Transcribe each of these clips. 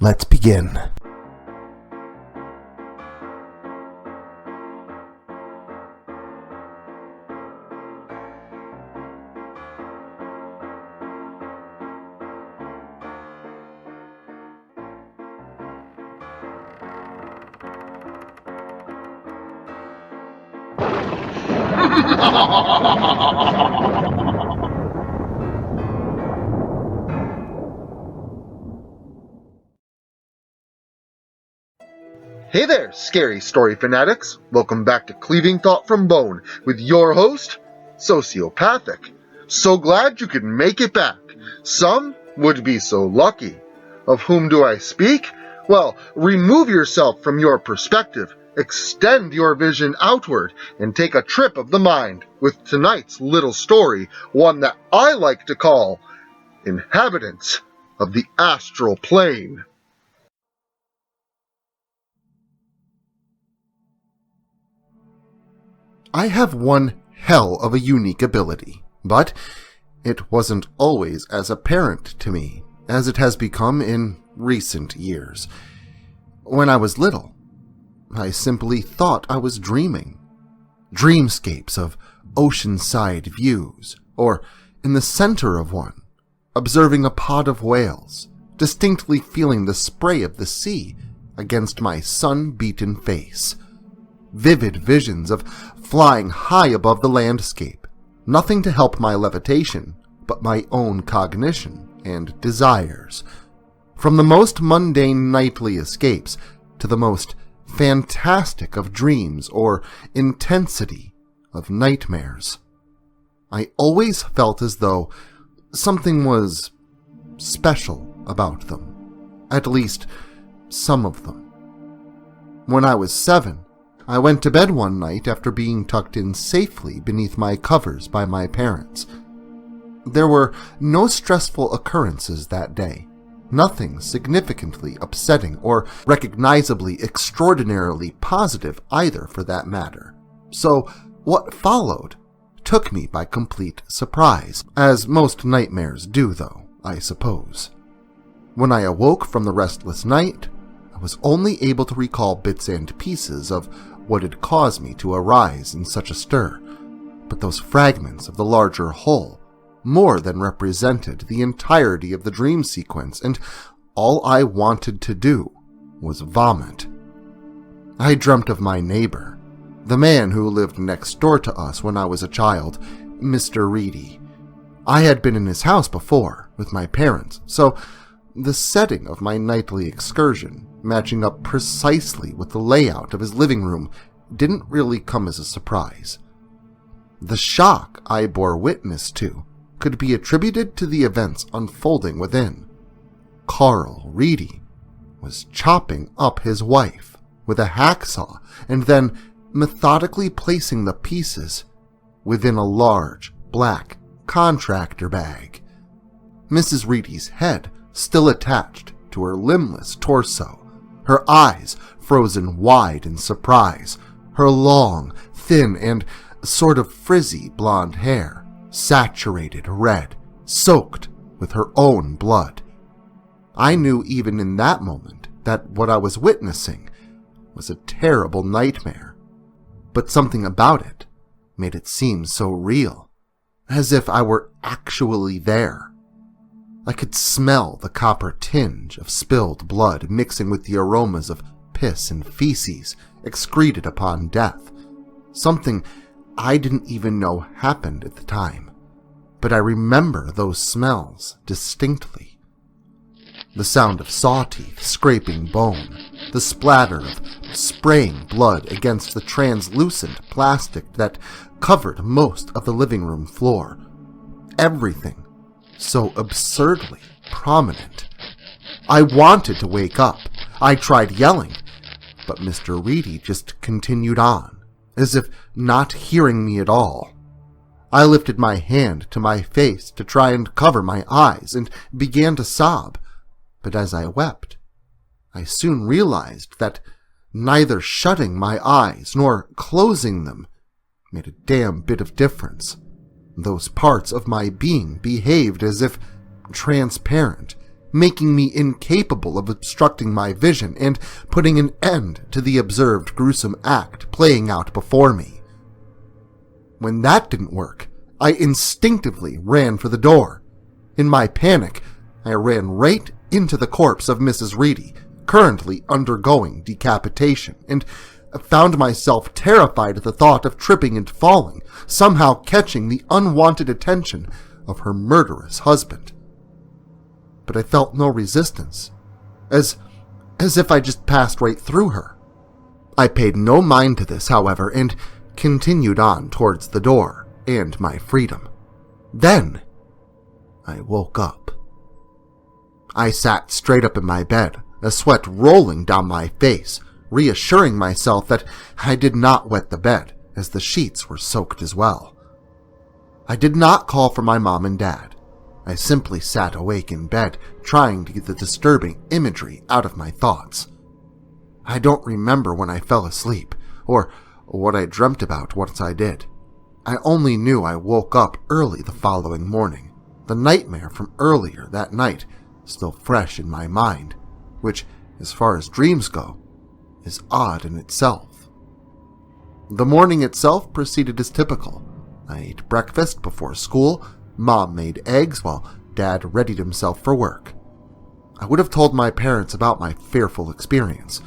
Let's begin. Hey there, scary story fanatics! Welcome back to Cleaving Thought from Bone with your host, Sociopathic. So glad you could make it back. Some would be so lucky. Of whom do I speak? Well, remove yourself from your perspective, extend your vision outward, and take a trip of the mind with tonight's little story, one that I like to call Inhabitants of the Astral Plane. I have one hell of a unique ability, but it wasn't always as apparent to me as it has become in recent years. When I was little, I simply thought I was dreaming. Dreamscapes of oceanside views, or in the center of one, observing a pod of whales, distinctly feeling the spray of the sea against my sun-beaten face. Vivid visions of flying high above the landscape, nothing to help my levitation but my own cognition and desires. From the most mundane nightly escapes to the most fantastic of dreams or intensity of nightmares. I always felt as though something was special about them, at least some of them. When I was 7, I went to bed one night after being tucked in safely beneath my covers by my parents. There were no stressful occurrences that day, nothing significantly upsetting or recognizably extraordinarily positive either for that matter. So what followed took me by complete surprise, as most nightmares do though, I suppose. When I awoke from the restless night, I was only able to recall bits and pieces of what had caused me to arise in such a stir, but those fragments of the larger whole more than represented the entirety of the dream sequence, and all I wanted to do was vomit. I dreamt of my neighbor, the man who lived next door to us when I was a child, Mr. Reedy. I had been in his house before with my parents, so the setting of my nightly excursion, matching up precisely with the layout of his living room, didn't really come as a surprise. The shock I bore witness to could be attributed to the events unfolding within. Carl Reedy was chopping up his wife with a hacksaw and then methodically placing the pieces within a large black contractor bag. Mrs. Reedy's head still attached to her limbless torso, her eyes frozen wide in surprise, her long, thin, and sort of frizzy blonde hair saturated red, soaked with her own blood. I knew even in that moment that what I was witnessing was a terrible nightmare, but something about it made it seem so real, as if I were actually there. I could smell the copper tinge of spilled blood mixing with the aromas of piss and feces excreted upon death, something I didn't even know happened at the time, but I remember those smells distinctly. The sound of saw teeth scraping bone, the splatter of spraying blood against the translucent plastic that covered most of the living room floor. Everything so absurdly prominent. I wanted to wake up. I tried yelling, but Mr. Reedy just continued on, as if not hearing me at all. I lifted my hand to my face to try and cover my eyes and began to sob, but as I wept, I soon realized that neither shutting my eyes nor closing them made a damn bit of difference. Those parts of my being behaved as if transparent, making me incapable of obstructing my vision and putting an end to the observed gruesome act playing out before me. When that didn't work, I instinctively ran for the door. In my panic, I ran right into the corpse of Mrs. Reedy, currently undergoing decapitation, and found myself terrified at the thought of tripping and falling, somehow catching the unwanted attention of her murderous husband. But I felt no resistance, as if I just passed right through her. I paid no mind to this, however, and continued on towards the door and my freedom. Then I woke up. I sat straight up in my bed, a sweat rolling down my face, reassuring myself that I did not wet the bed, as the sheets were soaked as well. I did not call for my mom and dad. I simply sat awake in bed, trying to get the disturbing imagery out of my thoughts. I don't remember when I fell asleep, or what I dreamt about once I did. I only knew I woke up early the following morning, the nightmare from earlier that night still fresh in my mind, which, as far as dreams go, is odd in itself. The morning itself proceeded as typical. I ate breakfast before school, Mom made eggs while Dad readied himself for work. I would have told my parents about my fearful experience,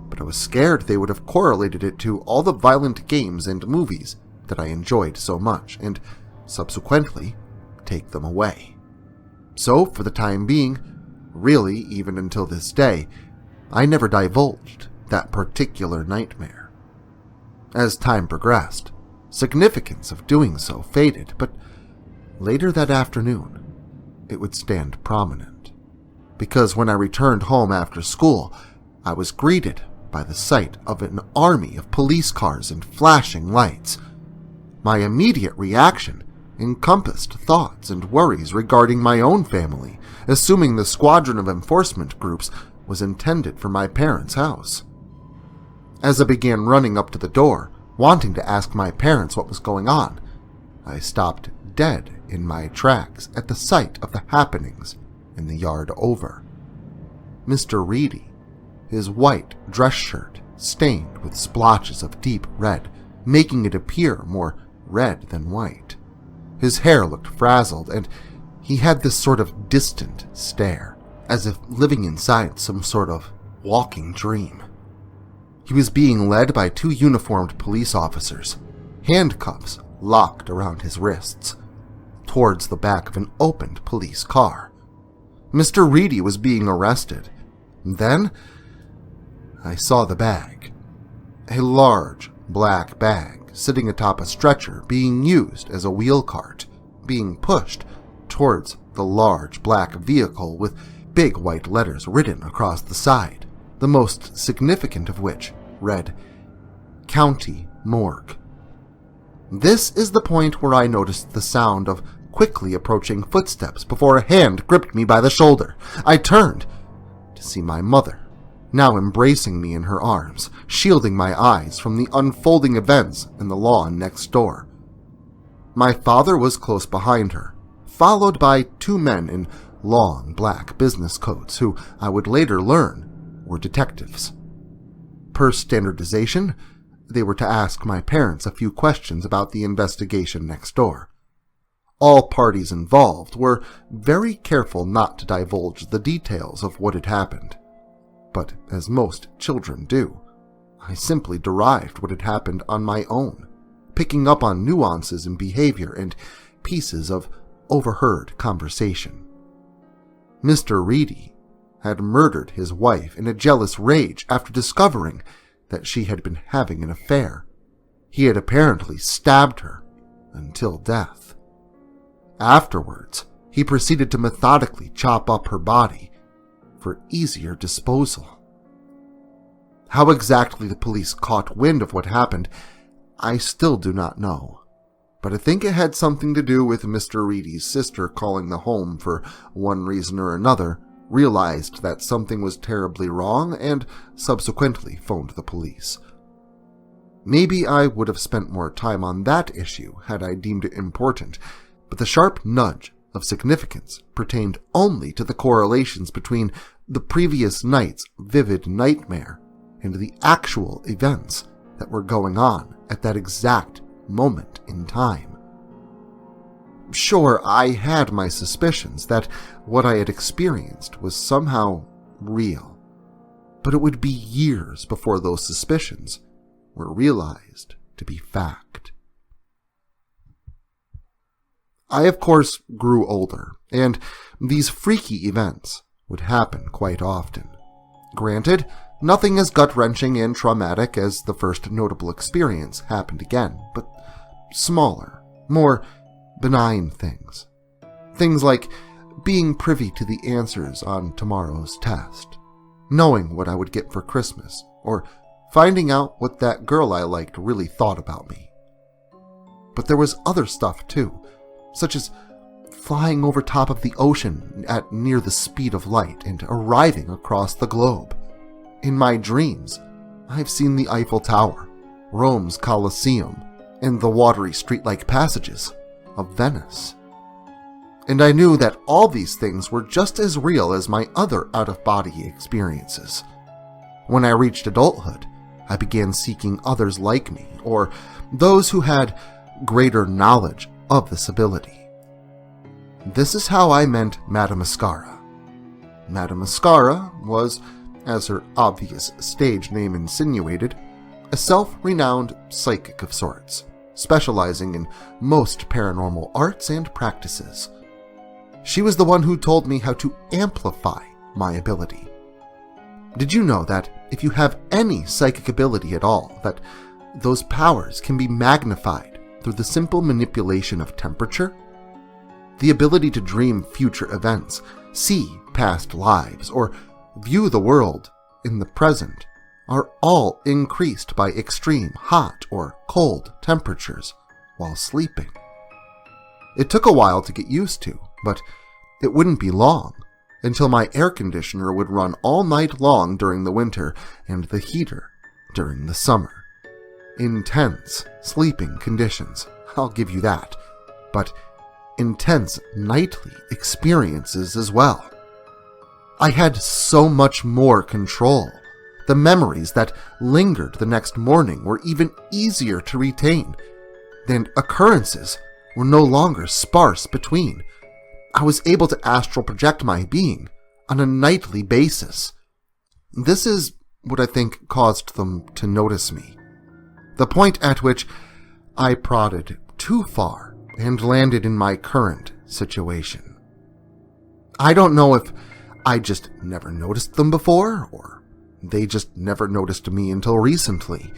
but I was scared they would have correlated it to all the violent games and movies that I enjoyed so much, and subsequently take them away. So, for the time being, really even until this day, I never divulged that particular nightmare. As time progressed, significance of doing so faded, but later that afternoon, it would stand prominent. Because when I returned home after school, I was greeted by the sight of an army of police cars and flashing lights. My immediate reaction encompassed thoughts and worries regarding my own family, assuming the squadron of enforcement groups was intended for my parents' house. As I began running up to the door, wanting to ask my parents what was going on, I stopped dead in my tracks at the sight of the happenings in the yard over. Mr. Reedy, his white dress shirt stained with splotches of deep red, making it appear more red than white. His hair looked frazzled, and he had this sort of distant stare, as if living inside some sort of walking dream. He was being led by two uniformed police officers, handcuffs locked around his wrists, towards the back of an opened police car. Mr. Reedy was being arrested. Then I saw the bag. A large black bag sitting atop a stretcher being used as a wheel cart, being pushed towards the large black vehicle with big white letters written across the side, the most significant of which read, County Morgue. This is the point where I noticed the sound of quickly approaching footsteps before a hand gripped me by the shoulder. I turned to see my mother, now embracing me in her arms, shielding my eyes from the unfolding events in the lawn next door. My father was close behind her, followed by two men in long black business coats who I would later learn were detectives. Per standardization, they were to ask my parents a few questions about the investigation next door. All parties involved were very careful not to divulge the details of what had happened. But as most children do, I simply derived what had happened on my own, picking up on nuances in behavior and pieces of overheard conversation. Mr. Reedy had murdered his wife in a jealous rage after discovering that she had been having an affair. He had apparently stabbed her until death. Afterwards, he proceeded to methodically chop up her body for easier disposal. How exactly the police caught wind of what happened, I still do not know, but I think it had something to do with Mr. Reedy's sister calling the home for one reason or another, realized that something was terribly wrong, and subsequently phoned the police. Maybe I would have spent more time on that issue had I deemed it important, but the sharp nudge of significance pertained only to the correlations between the previous night's vivid nightmare and the actual events that were going on at that exact moment in time. Sure, I had my suspicions that what I had experienced was somehow real, but it would be years before those suspicions were realized to be fact. I, of course, grew older, and these freaky events would happen quite often. Granted, nothing as gut-wrenching and traumatic as the first notable experience happened again, but smaller, more benign things. Things like being privy to the answers on tomorrow's test, knowing what I would get for Christmas, or finding out what that girl I liked really thought about me. But there was other stuff too, such as flying over top of the ocean at near the speed of light and arriving across the globe. In my dreams, I've seen the Eiffel Tower, Rome's Colosseum, and the watery street-like passages of Venice. And I knew that all these things were just as real as my other out-of-body experiences. When I reached adulthood, I began seeking others like me, or those who had greater knowledge of this ability. This is how I met Madame Mascara. Madame Mascara was, as her obvious stage name insinuated, a self-renowned psychic of sorts, specializing in most paranormal arts and practices. She was the one who told me how to amplify my ability. Did you know that if you have any psychic ability at all, that those powers can be magnified through the simple manipulation of temperature? The ability to dream future events, see past lives, or view the world in the present are all increased by extreme hot or cold temperatures while sleeping. It took a while to get used to, but it wouldn't be long until my air conditioner would run all night long during the winter and the heater during the summer. Intense sleeping conditions, I'll give you that, but intense nightly experiences as well. I had so much more control. The memories that lingered the next morning were even easier to retain, and occurrences were no longer sparse between. I was able to astral project my being on a nightly basis. This is what I think caused them to notice me. The point at which I prodded too far and landed in my current situation. I don't know if I just never noticed them before, or they just never noticed me until recently.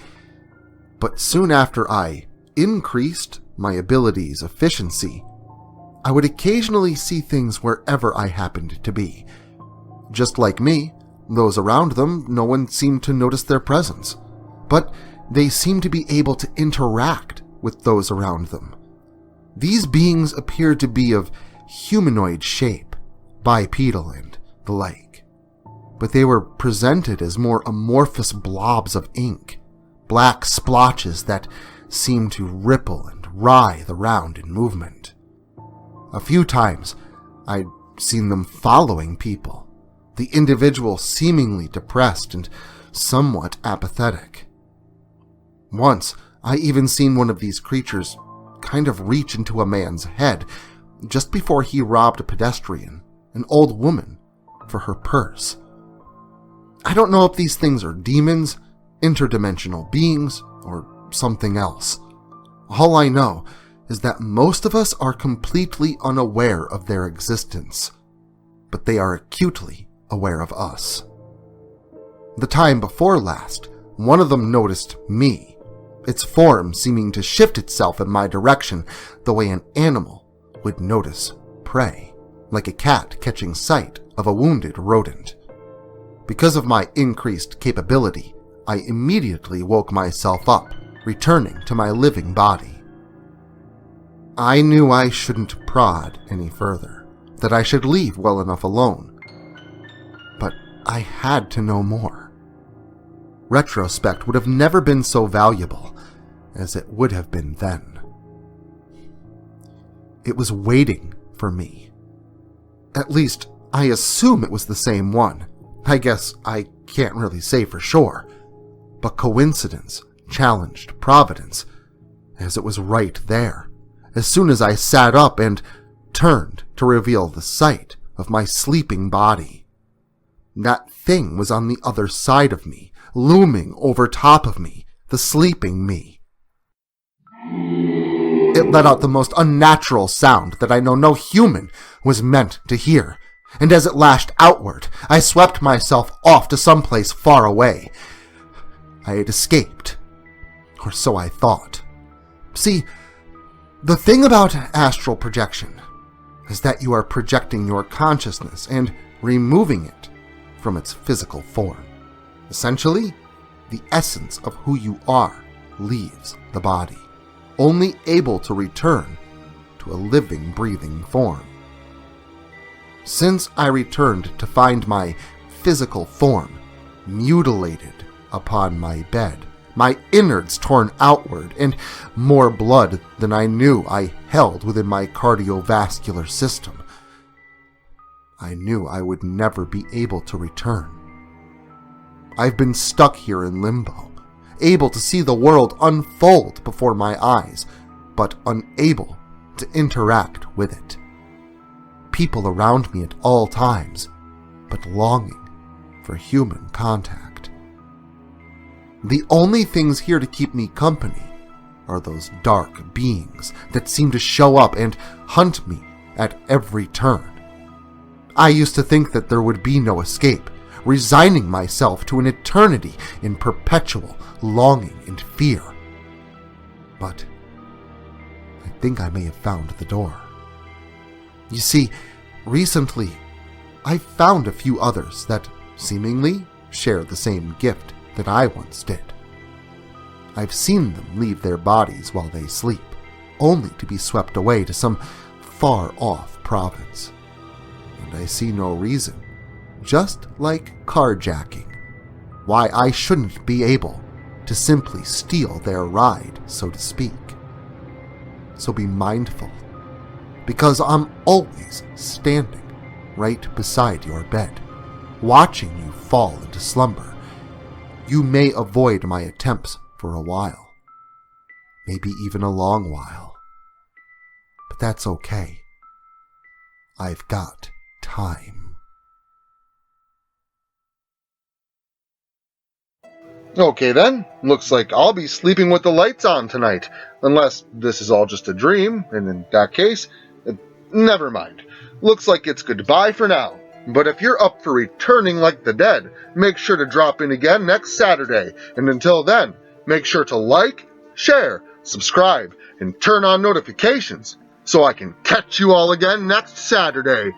But soon after I increased my ability's efficiency, I would occasionally see things wherever I happened to be. Just like me, those around them, no one seemed to notice their presence, but they seemed to be able to interact with those around them. These beings appeared to be of humanoid shape, bipedal and the like, but they were presented as more amorphous blobs of ink, black splotches that seemed to ripple and writhe around in movement. A few times, I'd seen them following people, the individual seemingly depressed and somewhat apathetic. Once, I even seen one of these creatures kind of reach into a man's head just before he robbed a pedestrian, an old woman, for her purse. I don't know if these things are demons, interdimensional beings, or something else. All I know is that most of us are completely unaware of their existence, but they are acutely aware of us. The time before last, one of them noticed me, its form seeming to shift itself in my direction the way an animal would notice prey, like a cat catching sight of a wounded rodent. Because of my increased capability, I immediately woke myself up, returning to my living body. I knew I shouldn't prod any further, that I should leave well enough alone. But I had to know more. Retrospect would have never been so valuable as it would have been then. It was waiting for me. At least, I assume it was the same one. I guess I can't really say for sure. But coincidence challenged providence, as it was right there, as soon as I sat up and turned to reveal the sight of my sleeping body. That thing was on the other side of me, looming over top of me, the sleeping me. It let out the most unnatural sound that I know no human was meant to hear, and as it lashed outward, I swept myself off to someplace far away. I had escaped, or so I thought. See, the thing about astral projection is that you are projecting your consciousness and removing it from its physical form. Essentially, the essence of who you are leaves the body, only able to return to a living, breathing form. Since I returned to find my physical form mutilated upon my bed, my innards torn outward, and more blood than I knew I held within my cardiovascular system, I knew I would never be able to return. I've been stuck here in limbo, able to see the world unfold before my eyes, but unable to interact with it. People around me at all times, but longing for human contact. The only things here to keep me company are those dark beings that seem to show up and hunt me at every turn. I used to think that there would be no escape, resigning myself to an eternity in perpetual longing and fear. But I think I may have found the door. You see, recently, I've found a few others that seemingly share the same gift that I once did. I've seen them leave their bodies while they sleep, only to be swept away to some far-off province. And I see no reason, just like carjacking, why I shouldn't be able to simply steal their ride, so to speak. So be mindful, because I'm always standing right beside your bed, watching you fall into slumber. You may avoid my attempts for a while, maybe even a long while, but that's okay. I've got time. Okay then, looks like I'll be sleeping with the lights on tonight, unless this is all just a dream, and in that case, never mind. Looks like it's goodbye for now. But if you're up for returning like the dead, make sure to drop in again next Saturday, and until then, make sure to like, share, subscribe, and turn on notifications so I can catch you all again next Saturday.